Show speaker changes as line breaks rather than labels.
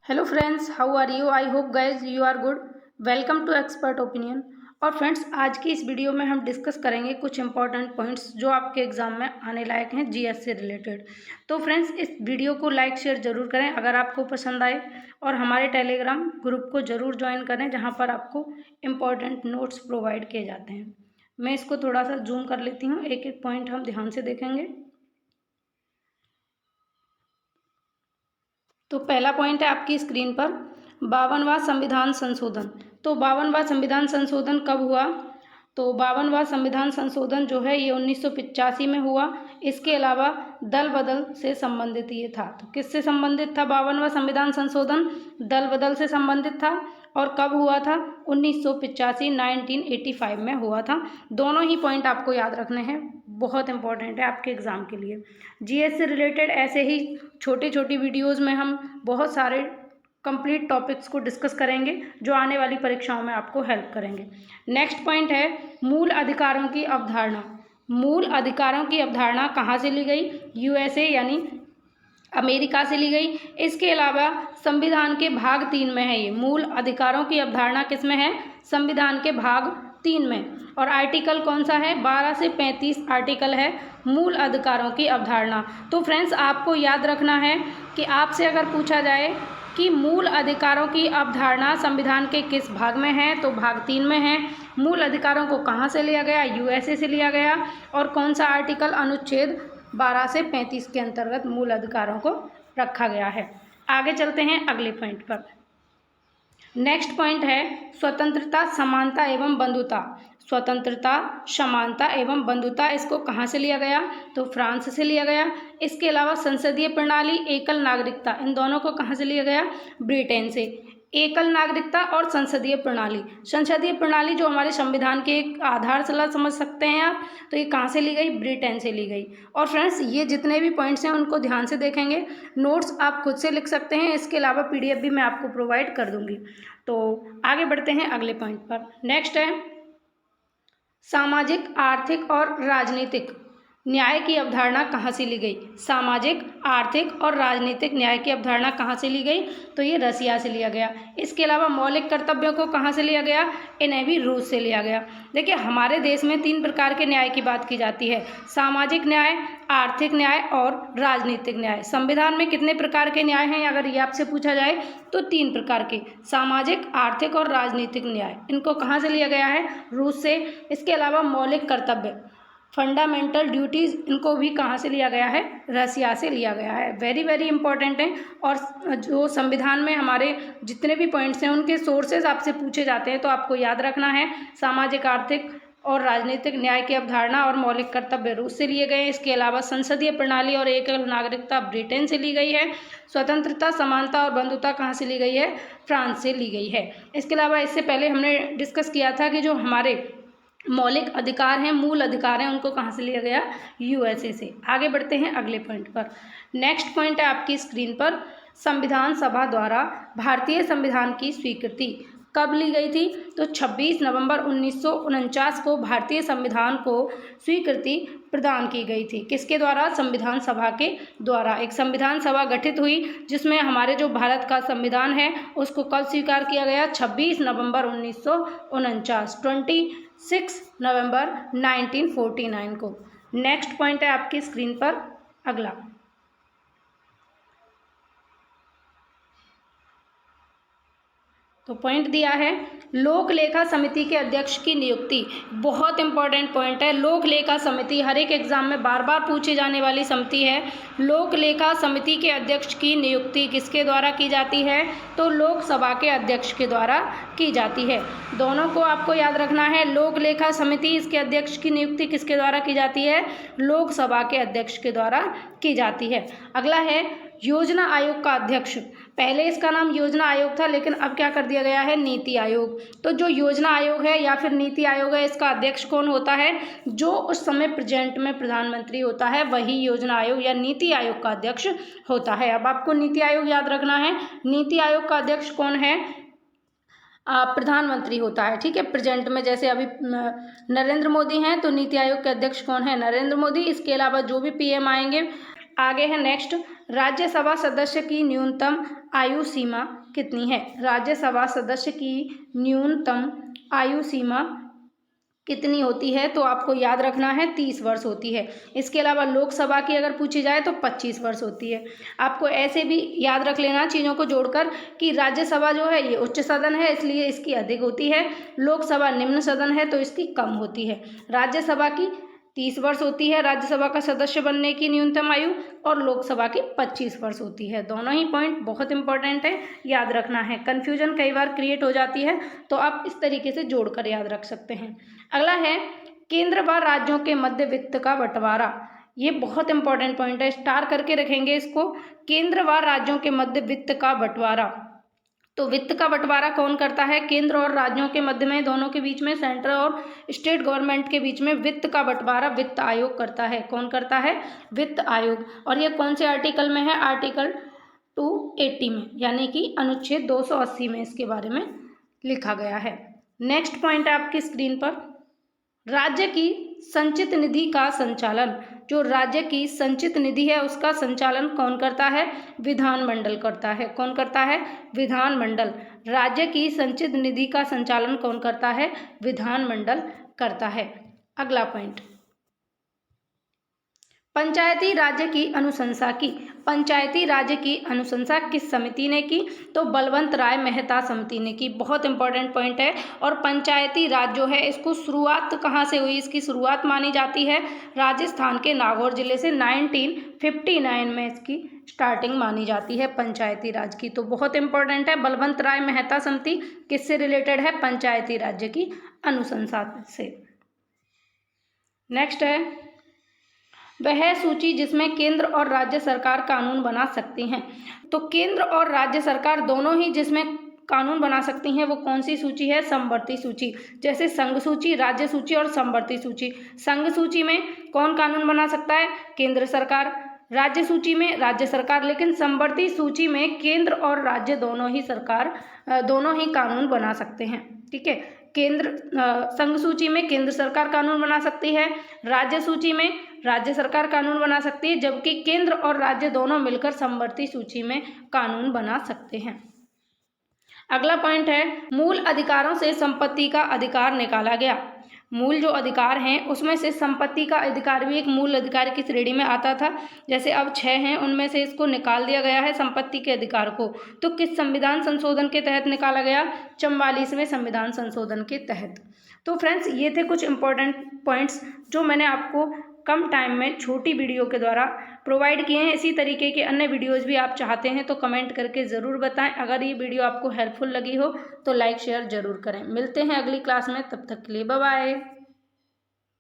Hello friends, how are you? I hope guys you are good. Welcome to expert opinion. और friends, आज की इस video में हम डिस्कस करेंगे कुछ इंपॉर्टेंट पॉइंट्स जो आपके एग्जाम में आने लायक हैं जीएस से रिलेटेड। तो फ्रेंड्स, इस वीडियो को लाइक शेयर ज़रूर करें अगर आपको पसंद आए, और हमारे टेलीग्राम ग्रुप को ज़रूर ज्वाइन करें जहाँ पर आपको इम्पॉर्टेंट नोट्स प्रोवाइड किए जाते हैं। मैं इसको थोड़ा सा जूम कर लेती हूँ, एक एक पॉइंट हम ध्यान से देखेंगे। तो पहला पॉइंट है आपकी स्क्रीन पर 52वां संविधान संशोधन। तो 52वां संविधान संशोधन कब हुआ? तो 52वां संविधान संशोधन जो है ये 1985 में हुआ। इसके अलावा दल बदल से संबंधित ये था। तो किससे संबंधित था 52वां संविधान संशोधन? दल बदल से संबंधित था। और कब हुआ था? 1985 1985 में हुआ था। दोनों ही पॉइंट आपको याद रखने हैं, बहुत इंपॉर्टेंट है आपके एग्जाम के लिए। जीएस से रिलेटेड ऐसे ही छोटी छोटी वीडियोस में हम बहुत सारे कंप्लीट टॉपिक्स को डिस्कस करेंगे जो आने वाली परीक्षाओं में आपको हेल्प करेंगे। नेक्स्ट पॉइंट है मूल अधिकारों की अवधारणा। मूल अधिकारों की अवधारणा कहाँ से ली गई? यूएसए यानी अमेरिका से ली गई। इसके अलावा संविधान के भाग 3 में है ये। मूल अधिकारों की अवधारणा किस में है? संविधान के भाग 3 में। और आर्टिकल कौन सा है? 12 से 35 आर्टिकल है मूल अधिकारों की अवधारणा। तो फ्रेंड्स, आपको याद रखना है कि आपसे अगर पूछा जाए कि मूल अधिकारों की अवधारणा संविधान के किस भाग में है, तो भाग 3 में है। मूल अधिकारों को कहाँ से लिया गया? यूएसए से लिया गया। और कौन सा आर्टिकल? अनुच्छेद 12 से 35 के अंतर्गत मूल अधिकारों को रखा गया है। आगे चलते हैं अगले पॉइंट पर। नेक्स्ट पॉइंट है स्वतंत्रता, समानता एवं बंधुता। स्वतंत्रता, समानता एवं बंधुता, इसको कहाँ से लिया गया? तो फ्रांस से लिया गया। इसके अलावा संसदीय प्रणाली, एकल नागरिकता, इन दोनों को कहाँ से लिया गया? ब्रिटेन से। एकल नागरिकता और संसदीय प्रणाली, संसदीय प्रणाली जो हमारे संविधान के एक आधारशिला समझ सकते हैं आप, तो ये कहाँ से ली गई? ब्रिटेन से ली गई। और फ्रेंड्स, ये जितने भी पॉइंट्स हैं उनको ध्यान से देखेंगे। नोट्स आप खुद से लिख सकते हैं, इसके अलावा पीडीएफ भी मैं आपको प्रोवाइड कर दूंगी। तो आगे बढ़ते हैं अगले पॉइंट पर। नेक्स्ट है सामाजिक, आर्थिक और राजनीतिक न्याय की अवधारणा कहाँ से ली गई? सामाजिक, आर्थिक और राजनीतिक न्याय की अवधारणा कहाँ से ली गई? तो ये रसिया से लिया गया। इसके अलावा मौलिक कर्तव्यों को कहाँ से लिया गया? इन्हें भी रूस से लिया गया। देखिए, हमारे देश में 3 प्रकार के न्याय की बात की जाती है, सामाजिक न्याय, आर्थिक न्याय और राजनीतिक न्याय। संविधान में कितने प्रकार के न्याय हैं अगर ये आपसे पूछा जाए? तो 3 प्रकार के, सामाजिक, आर्थिक और राजनीतिक न्याय। इनको कहाँ से लिया गया है? रूस से। इसके अलावा मौलिक कर्तव्य, फंडामेंटल ड्यूटीज़, इनको भी कहाँ से लिया गया है? रसिया से लिया गया है। वेरी वेरी इंपॉर्टेंट है। और जो संविधान में हमारे जितने भी पॉइंट्स हैं उनके सोर्सेज आपसे पूछे जाते हैं, तो आपको याद रखना है सामाजिक, आर्थिक और राजनीतिक न्याय की अवधारणा और मौलिक कर्तव्य रूस से लिए गए हैं। इसके अलावा संसदीय प्रणाली और एकल नागरिकता ब्रिटेन से ली गई है। स्वतंत्रता, समानता और बंधुता कहाँ से ली गई है? फ्रांस से ली गई है। इसके अलावा इससे पहले हमने डिस्कस किया था कि जो हमारे मौलिक अधिकार हैं, मूल अधिकार हैं, उनको कहाँ से लिया गया? यूएसए से। आगे बढ़ते हैं अगले पॉइंट पर। नेक्स्ट पॉइंट है आपकी स्क्रीन पर संविधान सभा द्वारा भारतीय संविधान की स्वीकृति कब ली गई थी? तो 26 नवंबर 1949 को भारतीय संविधान को स्वीकृति प्रदान की गई थी। किसके द्वारा? संविधान सभा के द्वारा। एक संविधान सभा गठित हुई जिसमें हमारे जो भारत का संविधान है उसको कब स्वीकार किया गया? 26 नवंबर 1949, 26 नवंबर 1949 को। नेक्स्ट पॉइंट है आपकी स्क्रीन पर अगला। तो पॉइंट दिया है लोक लेखा समिति के अध्यक्ष की नियुक्ति। बहुत इंपॉर्टेंट पॉइंट है। लोक लेखा समिति हर एक एग्जाम में बार बार पूछी जाने वाली समिति है। लोक लेखा समिति के अध्यक्ष की नियुक्ति किसके द्वारा की जाती है? तो लोकसभा के अध्यक्ष के द्वारा की जाती है। दोनों को आपको याद रखना है। लोक लेखा समिति, इसके अध्यक्ष की नियुक्ति किसके द्वारा की जाती है? लोकसभा के अध्यक्ष के द्वारा की जाती है। अगला है योजना आयोग का अध्यक्ष। पहले इसका नाम योजना आयोग था, लेकिन अब क्या कर दिया गया है? नीति आयोग। तो जो योजना आयोग है या फिर नीति आयोग है, इसका अध्यक्ष कौन होता है? जो उस समय प्रेजेंट में प्रधानमंत्री होता है वही योजना आयोग या नीति आयोग का अध्यक्ष होता है। अब आपको नीति आयोग याद रखना है। नीति आयोग का अध्यक्ष कौन है? प्रधानमंत्री होता है। ठीक है, प्रेजेंट में जैसे अभी नरेंद्र मोदी हैं, तो नीति आयोग के अध्यक्ष कौन है? नरेंद्र मोदी। इसके अलावा जो भी पीएम आएंगे। आगे है नेक्स्ट राज्यसभा सदस्य की न्यूनतम आयु सीमा कितनी है? राज्यसभा सदस्य की न्यूनतम आयु सीमा कितनी होती है? तो आपको याद रखना है 30 वर्ष होती है। इसके अलावा लोकसभा की अगर पूछी जाए तो 25 वर्ष होती है। आपको ऐसे भी याद रख लेना चीज़ों को जोड़कर कि राज्यसभा जो है ये उच्च सदन है, इसलिए इसकी अधिक होती है। लोकसभा निम्न सदन है तो इसकी कम होती है। राज्यसभा की 30 वर्ष होती है राज्यसभा का सदस्य बनने की न्यूनतम आयु, और लोकसभा की 25 वर्ष होती है। दोनों ही पॉइंट बहुत इंपॉर्टेंट है, याद रखना है। कन्फ्यूजन कई बार क्रिएट हो जाती है तो आप इस तरीके से जोड़कर याद रख सकते हैं। अगला है केंद्र व राज्यों के मध्य वित्त का बंटवारा। ये बहुत इंपॉर्टेंट पॉइंट है, स्टार करके रखेंगे इसको। केंद्र व राज्यों के मध्य वित्त का बंटवारा, तो वित्त का बंटवारा कौन करता है? केंद्र और राज्यों के मध्य में, दोनों के बीच में, सेंट्रल और स्टेट गवर्नमेंट के बीच में वित्त का बंटवारा वित्त आयोग करता है। कौन करता है? वित्त आयोग। और ये कौन से आर्टिकल में है? आर्टिकल 280 में, यानी कि अनुच्छेद 280 में इसके बारे में लिखा गया है। नेक्स्ट पॉइंट है आपकी स्क्रीन पर, राज्य की संचित निधि का संचालन। जो राज्य की संचित निधि है उसका संचालन कौन करता है? विधानमंडल करता है। कौन करता है? विधानमंडल। राज्य की संचित निधि का संचालन कौन करता है? विधानमंडल करता है। अगला पॉइंट, पंचायती राज्य की अनुशंसा की। पंचायती राज्य की अनुशंसा किस समिति ने की? तो बलवंत राय मेहता समिति ने की। बहुत इंपॉर्टेंट पॉइंट है। और पंचायती राज जो है इसको शुरुआत कहाँ से हुई? इसकी शुरुआत मानी जाती है राजस्थान के नागौर जिले से। 1959 में इसकी स्टार्टिंग मानी जाती है पंचायती राज की। तो बहुत इंपॉर्टेंट है। बलवंत राय मेहता समिति किससे रिलेटेड है? पंचायती राज्य की अनुशंसा से। नेक्स्ट है वह सूची जिसमें केंद्र और राज्य सरकार कानून बना सकती हैं। तो केंद्र और राज्य सरकार दोनों ही जिसमें कानून बना सकती हैं वो कौन सी सूची है? समवर्ती सूची। जैसे संघ सूची, राज्य सूची और समवर्ती सूची। संघ सूची में कौन कानून बना सकता है? केंद्र सरकार। राज्य सूची में राज्य सरकार। लेकिन समवर्ती सूची में केंद्र और राज्य दोनों ही कानून बना सकते हैं। ठीक है, संघ सूची में केंद्र सरकार कानून बना सकती है, राज्य सूची में राज्य सरकार कानून बना सकती है, जबकि केंद्र और राज्य दोनों मिलकर समवर्ती सूची में कानून बना सकते हैं। अगला पॉइंट है मूल अधिकारों से संपत्ति का अधिकार निकाला गया। मूल जो अधिकार हैं उसमें से संपत्ति का अधिकार भी एक मूल अधिकार की श्रेणी में आता था। जैसे अब 6 हैं, उनमें से इसको निकाल दिया गया है संपत्ति के अधिकार को। तो किस संविधान संशोधन के तहत निकाला गया? 44वें संविधान संशोधन के तहत। तो फ्रेंड्स, ये थे कुछ इंपॉर्टेंट पॉइंट्स जो मैंने आपको कम टाइम में छोटी वीडियो के द्वारा प्रोवाइड किए हैं। इसी तरीके के अन्य वीडियोस भी आप चाहते हैं तो कमेंट करके ज़रूर बताएं। अगर ये वीडियो आपको हेल्पफुल लगी हो तो लाइक शेयर ज़रूर करें। मिलते हैं अगली क्लास में, तब तक के लिए बाय बाय।